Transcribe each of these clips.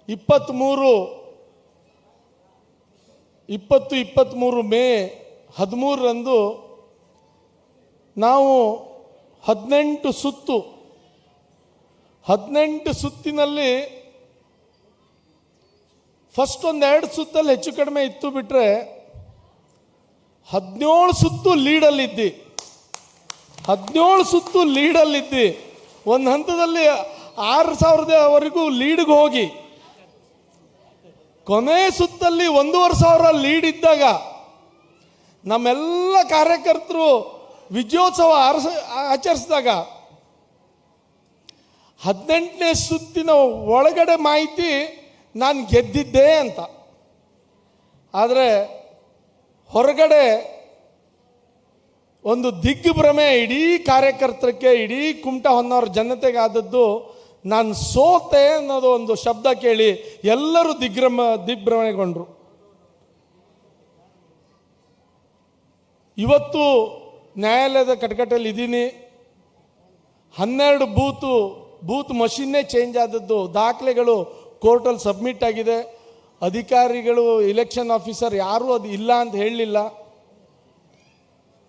23 ಮೇ 13ರಂದು ನಾವು 18 ಸುತ್ತಿನಲ್ಲಿ ಫಸ್ಟ್ ಒಂದೆರಡು ಸುತ್ತಲ್ಲಿ ಹೆಚ್ಚು ಕಡಿಮೆ ಇತ್ತು ಬಿಟ್ರೆ 17 ಸುತ್ತು ಲೀಡಲ್ಲಿದ್ದಿ. ಒಂದು ಹಂತದಲ್ಲಿ 6,000ವರೆಗೂ ಲೀಡ್ಗೆ ಹೋಗಿ ಕೊನೆ ಸುತ್ತಲ್ಲಿ 1,500 ಲೀಡ್ ಇದ್ದಾಗ ನಮ್ಮೆಲ್ಲ ಕಾರ್ಯಕರ್ತರು ವಿಜಯೋತ್ಸವ ಆಚರಿಸಿದಾಗ 18ನೇ ಸುತ್ತಿನ ಒಳಗಡೆ ಮಾಹಿತಿ ನಾನು ಗೆದ್ದಿದ್ದೆ ಅಂತ. ಆದರೆ ಹೊರಗಡೆ ಒಂದು ದಿಗ್ಭ್ರಮೆ ಇಡೀ ಕಾರ್ಯಕರ್ತರಿಗೆ, ಇಡೀ ಕುಮಟಾ ಹೊನ್ನಾವರ ಜನತೆಗೆ ಆದದ್ದು ನಾನು ಸೋತೆ ಅನ್ನೋದು ಒಂದು ಶಬ್ದ ಕೇಳಿ ಎಲ್ಲರೂ ದಿಗ್ಭ್ರಮೆಗೊಂಡ್ರು. ಇವತ್ತು ನ್ಯಾಯಾಲಯದ ಕಟಕಟೆಯಲ್ಲಿ ಇದ್ದೀನಿ. 12 ಬೂತ್ ಮಷಿನ್ನೇ ಚೇಂಜ್ ಆದದ್ದು, ದಾಖಲೆಗಳು ಕೋರ್ಟಲ್ಲಿ ಸಬ್ಮಿಟ್ ಆಗಿದೆ. ಅಧಿಕಾರಿಗಳು, ಇಲೆಕ್ಷನ್ ಆಫೀಸರ್ ಯಾರೂ ಅದು ಇಲ್ಲ ಅಂತ ಹೇಳಲಿಲ್ಲ.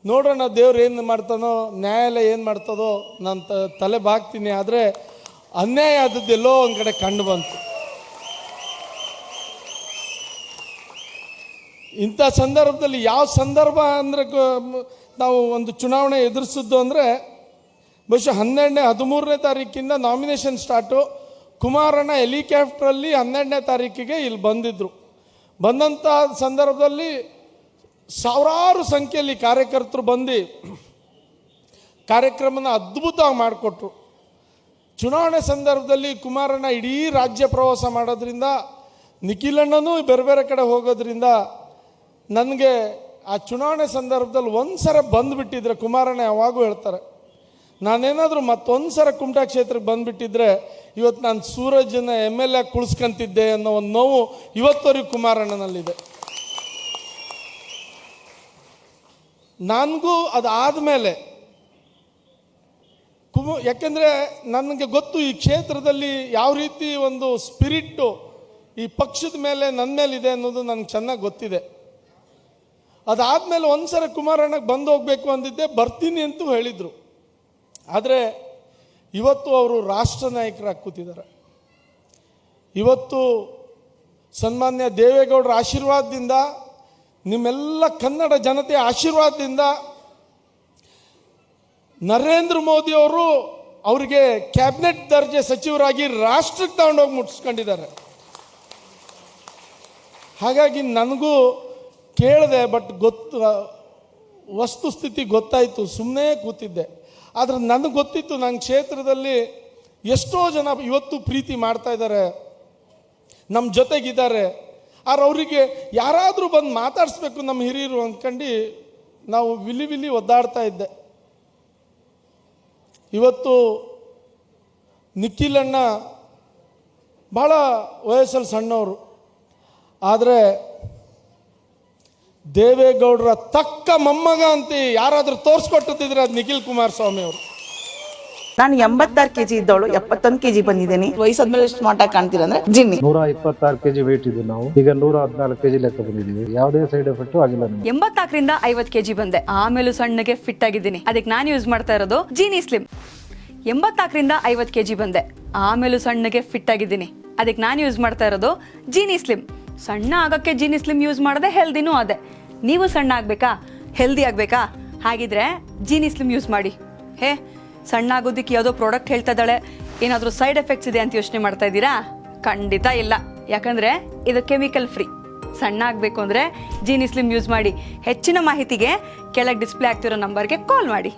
ನೋಡೋಣ ದೇವ್ರು ಏನು ಮಾಡ್ತಾನೋ, ನ್ಯಾಯಾಲಯ ಏನು ಮಾಡ್ತದೋ, ನಾನು ತಲೆ ಬಾಗ್ತೀನಿ. ಆದರೆ ಅನ್ಯಾಯ ಆದದ್ದೆಲ್ಲೋ ಒಂದು ಕಡೆ ಕಂಡು ಬಂತು. ಇಂಥ ಸಂದರ್ಭದಲ್ಲಿ ಯಾವ ಸಂದರ್ಭ ಅಂದರೆ ನಾವು ಒಂದು ಚುನಾವಣೆ ಎದುರಿಸಿದ್ದು ಅಂದರೆ ಬಹುಶಃ 13ನೇ ತಾರೀಕಿಂದ ನಾಮಿನೇಷನ್ ಸ್ಟಾರ್ಟು. ಕುಮಾರಣ್ಣ ಹೆಲಿಕಾಪ್ಟ್ರಲ್ಲಿ 12ನೇ ತಾರೀಕಿಗೆ ಇಲ್ಲಿ ಬಂದಿದ್ದರು. ಬಂದಂಥ ಸಂದರ್ಭದಲ್ಲಿ ಸಾವಿರಾರು ಸಂಖ್ಯೆಯಲ್ಲಿ ಕಾರ್ಯಕರ್ತರು ಬಂದು ಕಾರ್ಯಕ್ರಮನ ಅದ್ಭುತವಾಗಿ ಮಾಡಿಕೊಟ್ರು. ಚುನಾವಣೆ ಸಂದರ್ಭದಲ್ಲಿ ಕುಮಾರಣ್ಣ ಇಡೀ ರಾಜ್ಯ ಪ್ರವಾಸ ಮಾಡೋದ್ರಿಂದ, ನಿಖಿಲಣ್ಣನೂ ಬೇರೆ ಬೇರೆ ಕಡೆ ಹೋಗೋದ್ರಿಂದ ನನಗೆ ಆ ಚುನಾವಣೆ ಸಂದರ್ಭದಲ್ಲಿ ಒಂದು ಸಲ ಬಂದುಬಿಟ್ಟಿದ್ರೆ, ಕುಮಾರಣ್ಣ ಯಾವಾಗೂ ಹೇಳ್ತಾರೆ, ನಾನೇನಾದರೂ ಮತ್ತೊಂದು ಸಲ ಕುಮಟಾ ಕ್ಷೇತ್ರಕ್ಕೆ ಬಂದುಬಿಟ್ಟಿದ್ರೆ ಇವತ್ತು ನಾನು ಸೂರಜ್ನ MLA ಕುಳಿಸ್ಕೊಂತಿದ್ದೆ ಅನ್ನೋ ಒಂದು ನೋವು ಇವತ್ತವರೆಗೂ ಕುಮಾರಣ್ಣನಲ್ಲಿದೆ. ನನಗೂ ಅದಾದಮೇಲೆ ಯಾಕೆಂದರೆ ನನಗೆ ಗೊತ್ತು ಈ ಕ್ಷೇತ್ರದಲ್ಲಿ ಯಾವ ರೀತಿ ಒಂದು ಸ್ಪಿರಿಟ್ಟು ಈ ಪಕ್ಷದ ಮೇಲೆ ನನ್ನ ಮೇಲಿದೆ ಅನ್ನೋದು ನನಗೆ ಚೆನ್ನಾಗಿ ಗೊತ್ತಿದೆ. ಅದಾದಮೇಲೆ ಒಂದು ಸಲ ಕುಮಾರಣ್ಣಗೆ ಬಂದು ಹೋಗಬೇಕು ಅಂದಿದ್ದೆ, ಬರ್ತೀನಿ ಅಂತೂ ಹೇಳಿದರು. ಆದರೆ ಇವತ್ತು ಅವರು ರಾಷ್ಟ್ರ ನಾಯಕರಾಗಿ ಕೂತಿದ್ದಾರೆ. ಇವತ್ತು ಸನ್ಮಾನ್ಯ ದೇವೇಗೌಡರ ಆಶೀರ್ವಾದದಿಂದ, ನಿಮ್ಮೆಲ್ಲ ಕನ್ನಡ ಜನತೆಯ ಆಶೀರ್ವಾದದಿಂದ ನರೇಂದ್ರ ಮೋದಿ ಅವರು ಅವರಿಗೆ ಕ್ಯಾಬಿನೆಟ್ ದರ್ಜೆ ಸಚಿವರಾಗಿ ರಾಷ್ಟ್ರಕ್ಕೆ ತಗೊಂಡೋಗಿ ಮುಟ್ಟಿಸ್ಕೊಂಡಿದ್ದಾರೆ. ಹಾಗಾಗಿ ನನಗೂ ಕೇಳಿದೆ, ಬಟ್ ವಸ್ತುಸ್ಥಿತಿ ಗೊತ್ತಾಯಿತು, ಸುಮ್ಮನೆ ಕೂತಿದ್ದೆ. ಆದರೆ ನನಗೆ ಗೊತ್ತಿತ್ತು ನನ್ನ ಕ್ಷೇತ್ರದಲ್ಲಿ ಎಷ್ಟೋ ಜನ ಇವತ್ತು ಪ್ರೀತಿ ಮಾಡ್ತಾ ಇದ್ದಾರೆ, ನಮ್ಮ ಜೊತೆಗಿದ್ದಾರೆ. ಆದ್ರೆ ಅವರಿಗೆ ಯಾರಾದರೂ ಬಂದು ಮಾತಾಡಿಸ್ಬೇಕು ನಮ್ಮ ಹಿರಿಯರು ಅಂದ್ಕೊಂಡು ನಾವು ವಿಲಿ ಒದ್ದಾಡ್ತಾ ಇದ್ದೆ. ಇವತ್ತು ನಿಖಿಲಣ್ಣ ಭಾಳ ವಯಸ್ಸಲ್ಲಿ ಸಣ್ಣವರು, ಆದರೆ ದೇವೇಗೌಡರ ತಕ್ಕ ಮೊಮ್ಮಗ ಅಂತ ಯಾರಾದರೂ ತೋರಿಸ್ಕೊಟ್ಟಿದ್ರೆ ಅದು ನಿಖಿಲ್ ಕುಮಾರಸ್ವಾಮಿ ಅವರು. ನಾನು 86 kg ಇದ್ದವಳು 71 kg ಬಂದಿದ್ದೀನಿ. ವಯಸ್ಸಾದ್ಮೇಲೆ ಸ್ಮಾರ್ಟ್ ಆಗಿ ಕಾಣ್ತೀರಾ ಅಂದ್ರೆ ಜಿನ್ನಿ. 126 kg ವೇಟ್ ಇದೆ. ನಾವು ಈಗ 114 kg ಲೆಕ್ಕ ಬಂದಿದ್ದೀವಿ. ಯಾವುದೇ ಸೈಡ್ ಎಫೆಕ್ಟ್ ಆಗಿಲ್ಲ. 84 ರಿಂದ 50 kg ಬಂದೆ. ಆಮೇಲೆ ಸಣ್ಣಗೆ ಫಿಟ್ ಆಗಿದ್ದೀನಿ. ಅದಕ್ಕೆ ನಾನು ಯೂಸ್ ಮಾಡ್ತಾ ಇರೋದು ಜೀನಿ ಸ್ಲಿಮ್. 84 ರಿಂದ 50 kg ಬಂದೆ. ಆಮೇಲೆ ಸಣ್ಣಗೆ ಫಿಟ್ ಆಗಿದ್ದೀನಿ. ಅದಕ್ಕೆ ನಾನು ಯೂಸ್ ಮಾಡ್ತಾ ಇರೋದು ಜೀನಿ ಸ್ಲಿಮ್. ಸಣ್ಣ ಆಗಕ್ಕೆ ಜೀನಿ ಸ್ಲಿಮ್ ಯೂಸ್ ಮಾಡದೆ ಹೆಲ್ದಿನೂ ಅದೇ. ನೀವು ಸಣ್ಣ ಆಗ್ಬೇಕಾ, ಹೆಲ್ದಿ ಆಗ್ಬೇಕಾ? ಹಾಗಿದ್ರೆ ಜೀನಿ ಸ್ಲಿಮ್ ಯೂಸ್ ಮಾಡಿ. ಸಣ್ಣ ಆಗೋದಕ್ಕೆ ಯಾವುದೋ ಪ್ರಾಡಕ್ಟ್ ಹೇಳ್ತಾ ಇದ್ದಾಳೆ, ಏನಾದರೂ ಸೈಡ್ ಎಫೆಕ್ಟ್ಸ್ ಇದೆ ಅಂತ ಯೋಚನೆ ಮಾಡ್ತಾ ಇದ್ದೀರಾ? ಖಂಡಿತ ಇಲ್ಲ. ಯಾಕಂದ್ರೆ ಇದು ಕೆಮಿಕಲ್ ಫ್ರೀ. ಸಣ್ಣ ಆಗಬೇಕು ಅಂದರೆ ಜೀನಿ ಸ್ಲಿಮ್ ಯೂಸ್ ಮಾಡಿ. ಹೆಚ್ಚಿನ ಮಾಹಿತಿಗೆ ಕೆಳಗೆ ಡಿಸ್ಪ್ಲೇ ಆಗ್ತಿರೋ ನಂಬರ್ಗೆ ಕಾಲ್ ಮಾಡಿ.